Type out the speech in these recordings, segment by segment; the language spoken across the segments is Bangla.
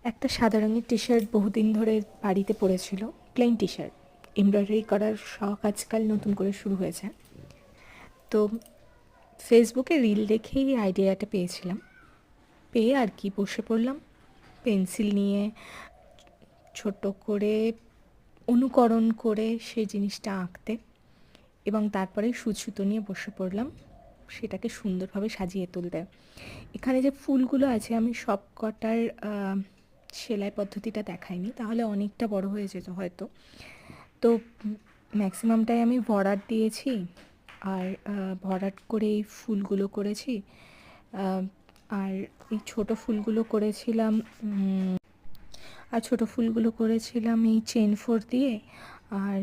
একটা সাদা রঙের টি শার্ট বহুদিন ধরে বাড়িতে পড়েছিল, প্লেন টি শার্ট। এমব্রয়ডারি করার শখ আজকাল নতুন করে শুরু হয়েছে। তো ফেসবুকে রিল দেখেই আইডিয়াটা পেয়েছিলাম, পেয়ে আর কি বসে পড়লাম পেন্সিল নিয়ে ছোট করে অনুকরণ করে সেই জিনিসটা আঁকতে, এবং তারপরে সুতো নিয়ে বসে পড়লাম সেটাকে সুন্দরভাবে সাজিয়ে তুলতে। এখানে যে ফুলগুলো আছে আমি সব কটার সেলাই পদ্ধতিটা দেখাইনি, তাহলে অনেকটা বড় হয়ে যেত হয়তো। তো ম্যাক্সিমামটাই আমি ভরাট দিয়েছি, আর ভরাট করে এই ফুলগুলো করেছি। আর এই ছোটো ফুলগুলো করেছিলাম এই চেন 4 দিয়ে। আর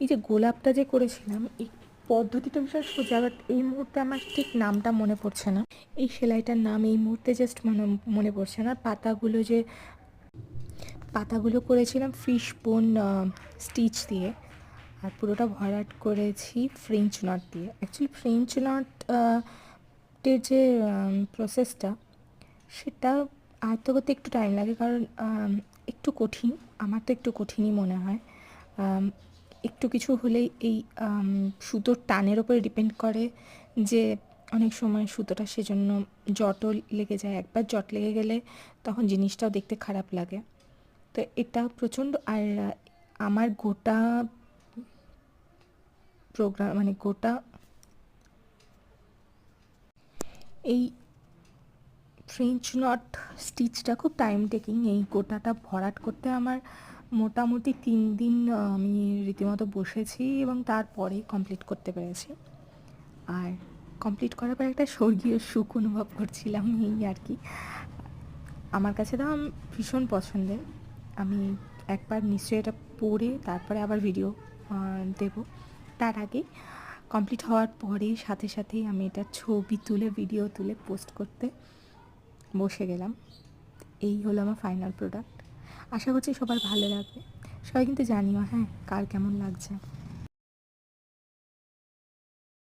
এই যে গোলাপটা যে করেছিলাম, এই পদ্ধতিটা ভীষণ সোজা, বাট এই মুহূর্তে আমার ঠিক নামটা মনে পড়ছে না। এই সেলাইটার নাম এই মুহূর্তে জাস্ট মনে পড়ছে না। পাতাগুলো করেছিলাম ফিশ বোন স্টিচ দিয়ে, আর পুরোটা ভরাট করেছি ফ্রেঞ্চ নট দিয়ে। অ্যাকচুয়ালি ফ্রেঞ্চ নটের যে প্রসেসটা, সেটা আয়ত্ত করতে একটু টাইম লাগে, কারণ একটু কঠিন। আমার তো একটু কঠিনই মনে হয়। একটু কিছু হলেই এই সুতোর টানের ওপরে ডিপেন্ড করে, যে অনেক সময় সুতোটা সেজন্য জটও লেগে যায়। একবার জট লেগে গেলে তখন জিনিসটাও দেখতে খারাপ লাগে। তো এটা প্রচণ্ড। আর আমার গোটা প্রোগ্রাম, মানে গোটা এই ফ্রেঞ্চ নট স্টিচটা খুব টাইম টেকিং। এই গোটাটা ভরাট করতে আমার মোটামুটি 3 দিন আমি রীতিমতো বসেছি, এবং তারপরে কমপ্লিট করতে পেরেছি। আর কমপ্লিট করার পর একটা স্বর্গীয় সুখ অনুভব করছিলাম, এই আর কি। আমার কাছে তো ভীষণ পছন্দের। আমি একবার নিশ্চয়ই এটা পড়ে তারপরে আবার ভিডিও দেব। তার আগে কমপ্লিট হওয়ার পরে সাথে সাথেই আমি এটা ছবি তুলে ভিডিও তুলে পোস্ট করতে বসে গেলাম। এই হলো আমার ফাইনাল প্রোডাক্ট। আশা করছি সবার ভালো লাগবে। সবাই কিন্তু জানিও, হ্যাঁ, কার কেমন লাগছে।